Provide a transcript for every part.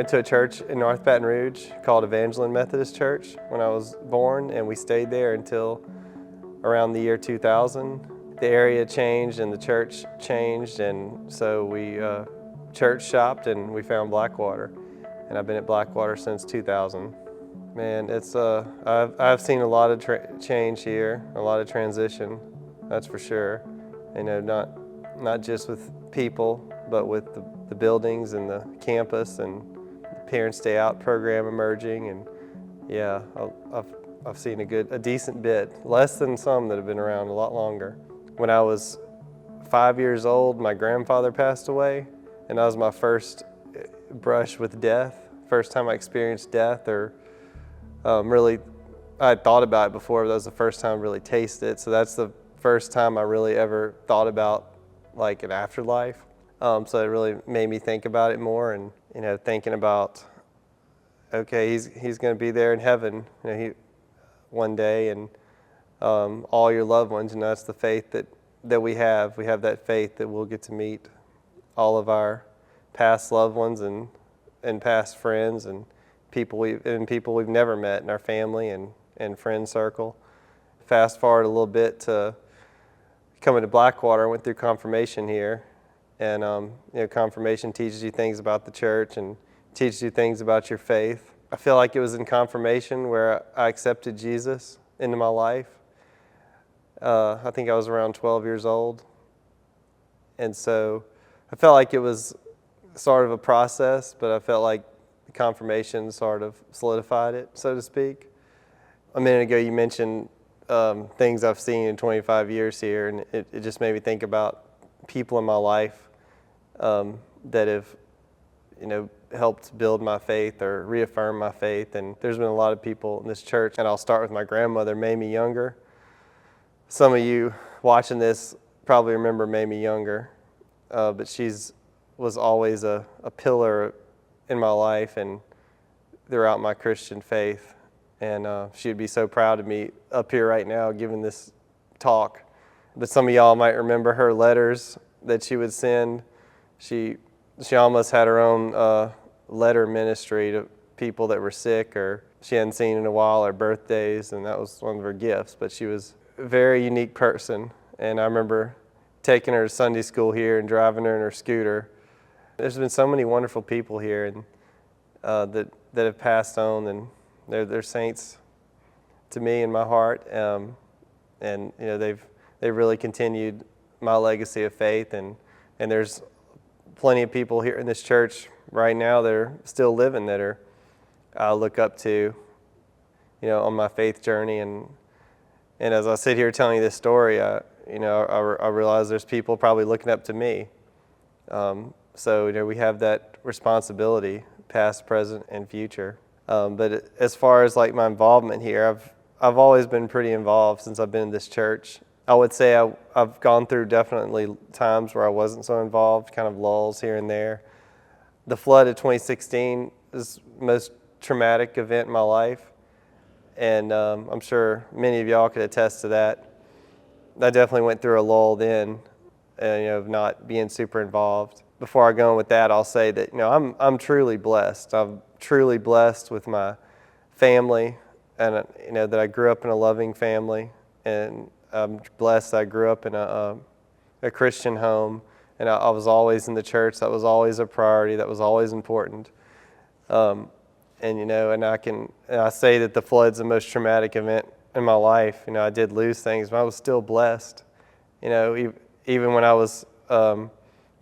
went to a church in North Baton Rouge called Evangeline Methodist Church when I was born, and we stayed there until around the year 2000. The area changed and the church changed, and so we church shopped and we found Blackwater, and I've been at Blackwater since 2000. Man, it's I've seen a lot of change here, a lot of transition, that's for sure. You know, not just with people, but with the buildings and the campus and the Parents Day Out program emerging, and yeah, I've seen a decent bit, less than some that have been around a lot longer. When I was 5 years old, my grandfather passed away, and that was my first brush with death, first time I experienced death, or really, I had thought about it before, but that was the first time I really tasted it, so that's the first time I really ever thought about like an afterlife. So it really made me think about it more, and you know, thinking about, okay, he's going to be there in heaven, you know, one day, and all your loved ones, and that's the faith that we have. We have that faith that we'll get to meet all of our past loved ones and past friends and people we've never met in our family and friend circle. Fast forward a little bit to coming to Blackwater. I went through confirmation here, and you know, confirmation teaches you things about the church and teaches you things about your faith. I feel like it was in confirmation where I accepted Jesus into my life. I think I was around 12 years old, and so I felt like it was sort of a process, but I felt like the confirmation sort of solidified it, so to speak. A minute ago you mentioned things I've seen in 25 years here, and it just made me think about people in my life that have, you know, helped build my faith or reaffirm my faith. And there's been a lot of people in this church, and I'll start with my grandmother, Mamie Younger. Some of you watching this probably remember Mamie Younger, but was always a pillar in my life and throughout my Christian faith. And she'd be so proud of me up here right now giving this talk. But some of y'all might remember her letters that she would send. She almost had her own letter ministry to people that were sick or she hadn't seen in a while, or birthdays, and that was one of her gifts. But she was a very unique person, and I remember taking her to Sunday school here and driving her in her scooter. There's been so many wonderful people here, and that have passed on, and they're saints to me in my heart, and you know, they've really continued my legacy of faith, and there's plenty of people here in this church right now that are still living that I look up to, you know, on my faith journey, and as I sit here telling you this story, I realize there's people probably looking up to me. So you know, we have that responsibility, past, present, and future. But as far as like my involvement here, I've always been pretty involved since I've been in this church. I would say I've gone through definitely times where I wasn't so involved, kind of lulls here and there. The flood of 2016 is the most traumatic event in my life, and I'm sure many of y'all could attest to that. I definitely went through a lull then, you know, of not being super involved. Before I go on with that, I'll say that, you know, I'm truly blessed. I'm truly blessed with my family, and you know, that I grew up in a loving family, and I'm blessed that I grew up in a Christian home, and I was always in the church. That was always a priority. That was always important. And you know, and I say that the flood's the most traumatic event in my life. You know, I did lose things, but I was still blessed. You know, even when I was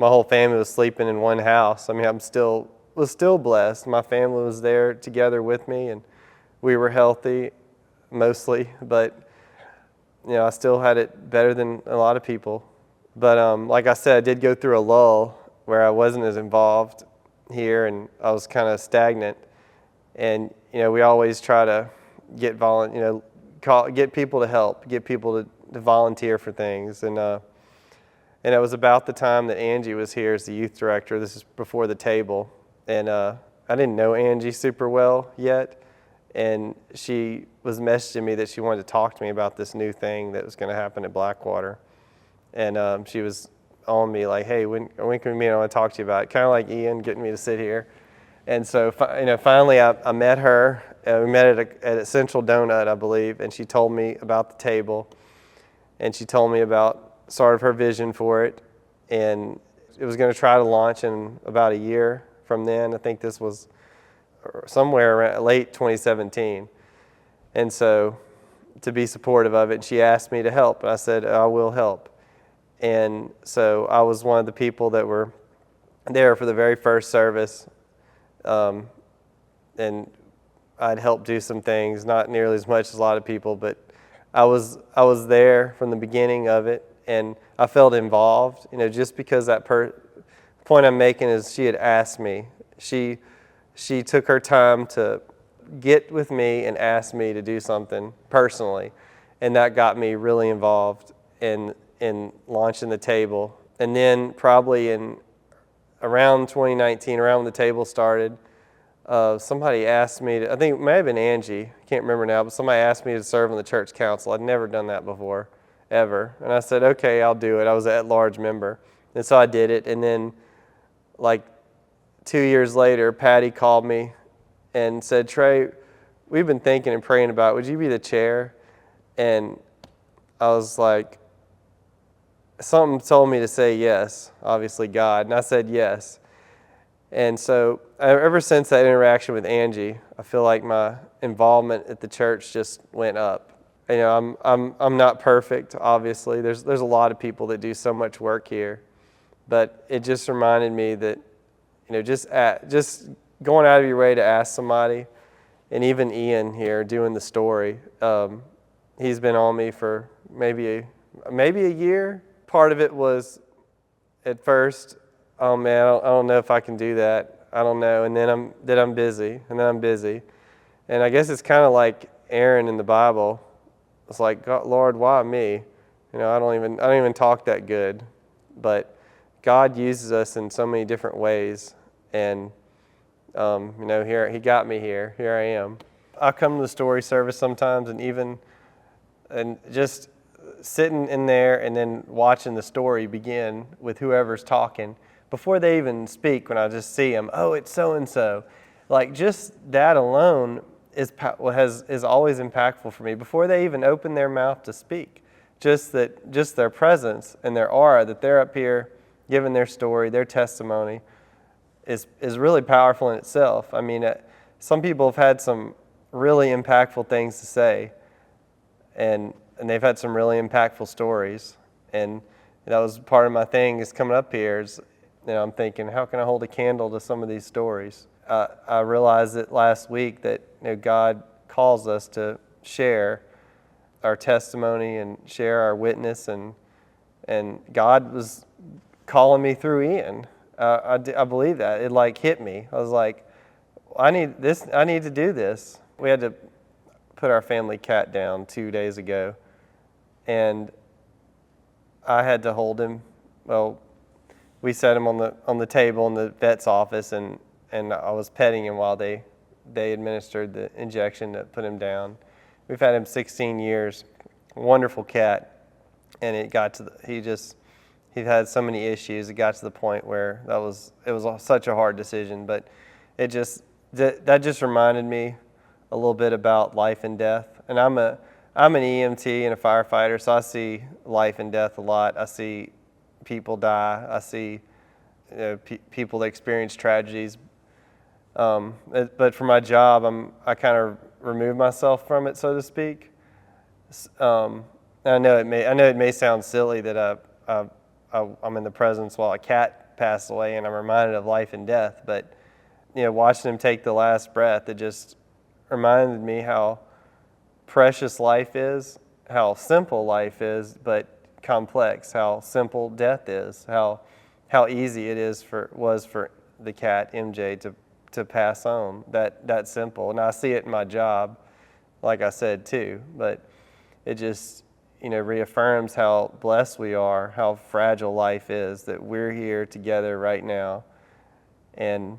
my whole family was sleeping in one house. I mean, was still blessed. My family was there together with me, and we were healthy mostly, but you know, I still had it better than a lot of people. But like I said, I did go through a lull where I wasn't as involved here, and I was kind of stagnant. And you know, we always try to get people to help, get people to volunteer for things, and it was about the time that Angie was here as the youth director. This is before the table, and I didn't know Angie super well yet, and she was messaging me that she wanted to talk to me about this new thing that was going to happen at Blackwater, and she was on me like, hey, when can we meet? I want to talk to you about it. Kind of like Ian getting me to sit here, And so, finally I met her. We met at a Central Donut, I believe, and she told me about the table, and she told me about sort of her vision for it, and it was going to try to launch in about a year from then. I think this was somewhere around late 2017. And so, to be supportive of it, she asked me to help, and I said, I will help. And so I was one of the people that were there for the very first service, and I'd helped do some things, not nearly as much as a lot of people, but I was there from the beginning of it, and I felt involved. Just because the point I'm making is she had asked me. She took her time to get with me and ask me to do something personally, and that got me really involved in launching the table. And then probably in around 2019, around when the table started, somebody asked me I think it may have been Angie, I can't remember now, but somebody asked me to serve on the church council. I'd never done that before, ever. And I said, okay, I'll do it. I was an at-large member. And so I did it. And then, like 2 years later, Patty called me and said, Trey, we've been thinking and praying about it. Would you be the chair? And I was like, something told me to say yes, obviously God, and I said yes. And so ever since that interaction with Angie, I feel like my involvement at the church just went up. I'm not perfect, obviously. There's a lot of people that do so much work here, but it just reminded me that just going out of your way to ask somebody, and even Ian here doing the story, he's been on me for maybe a year. Part of it was at first, oh man, I don't know if I can do that. I don't know. And then I'm busy, and I guess it's kind of like Aaron in the Bible. It's like, God, Lord, why me? I don't even talk that good, but God uses us in so many different ways, and here He got me here. Here I am. I come to the story service sometimes, and just sitting in there and then watching the story begin with whoever's talking before they even speak. When I just see them, oh, it's so and so, like just that alone is always impactful for me before they even open their mouth to speak. Just their presence and their aura, that they're up here giving their story, their testimony, is really powerful in itself. I mean, some people have had some really impactful things to say, and they've had some really impactful stories. And that was part of my thing is coming up here. I'm thinking, how can I hold a candle to some of these stories? I realized that last week that God calls us to share our testimony and share our witness, and God was calling me through Ian. I believe that. It hit me. I was like, I need to do this. We had to put our family cat down 2 days ago, and I had to hold him. Well, we set him on the table in the vet's office, and I was petting him while they administered the injection to put him down. We've had him 16 years, wonderful cat, and it got to he had so many issues. It got to the point where it was such a hard decision, but that just reminded me a little bit about life and death. And I'm an EMT and a firefighter, so I see life and death a lot. I see people die. I see people that experience tragedies. But for my job, I kind of remove myself from it, so to speak. I know it may sound silly that I'm in the presence while a cat passed away, and I'm reminded of life and death. But watching him take the last breath, it just reminded me how precious life is, how simple life is, but complex. How simple death is. How easy it was for the cat MJ to pass on. That simple. And I see it in my job, like I said too. But it just reaffirms how blessed we are, how fragile life is, that we're here together right now, and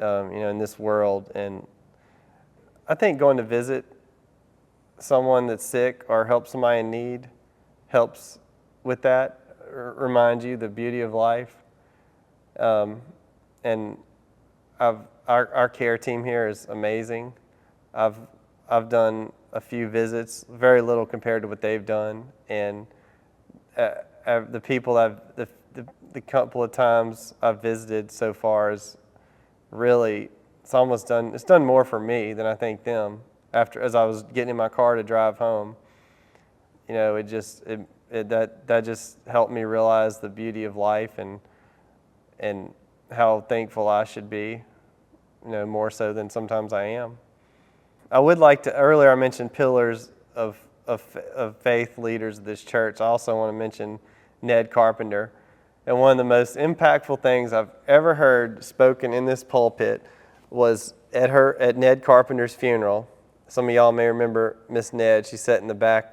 in this world. And I think going to visit someone that's sick or help somebody in need helps with that, remind you the beauty of life. And I've our care team here is amazing. I've done a few visits, very little compared to what they've done, and the people the couple of times I've visited so far is really, it's done more for me than I think them. As I was getting in my car to drive home, that just helped me realize the beauty of life and how thankful I should be, more so than sometimes I am. I would like to, earlier I mentioned pillars of faith leaders of this church. I also want to mention Ned Carpenter. And one of the most impactful things I've ever heard spoken in this pulpit was at Ned Carpenter's funeral. Some of y'all may remember Miss Ned. She sat in the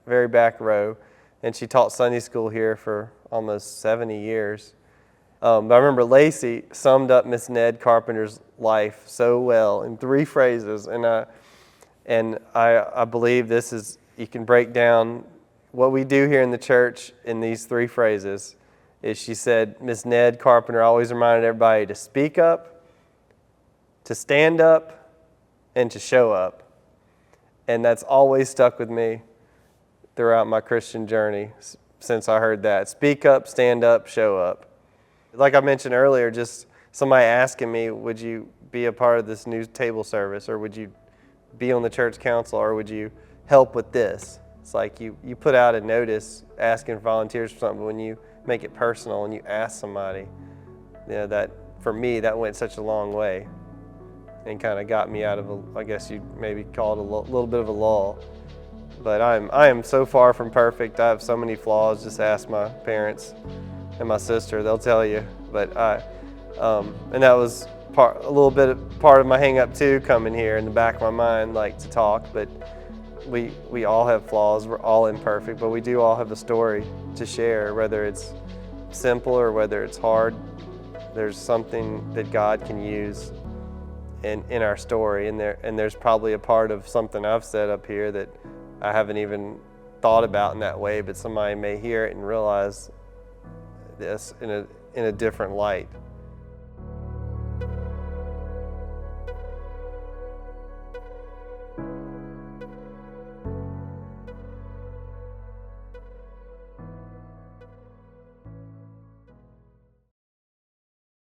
very back row, and she taught Sunday school here for almost 70 years. But I remember Lacey summed up Miss Ned Carpenter's life so well in 3 phrases, and I believe you can break down what we do here in the church in these 3 phrases. She said, Miss Ned Carpenter always reminded everybody to speak up, to stand up, and to show up. And that's always stuck with me throughout my Christian journey since I heard that. Speak up, stand up, show up. Like I mentioned earlier, just somebody asking me, would you be a part of this new table service, or would you be on the church council, or would you help with this? It's like you put out a notice asking for volunteers for something, but when you make it personal and you ask somebody, that for me, that went such a long way and kind of got me out of I guess you'd maybe call it a little bit of a lull. But I am so far from perfect. I have so many flaws. Just ask my parents and my sister; they'll tell you. But and that was part of my hang-up too, coming here in the back of my mind, like to talk. But we all have flaws. We're all imperfect, but we do all have a story to share, whether it's simple or whether it's hard. There's something that God can use in our story, and there's probably a part of something I've said up here that I haven't even thought about in that way, but somebody may hear it and realize this in a different light.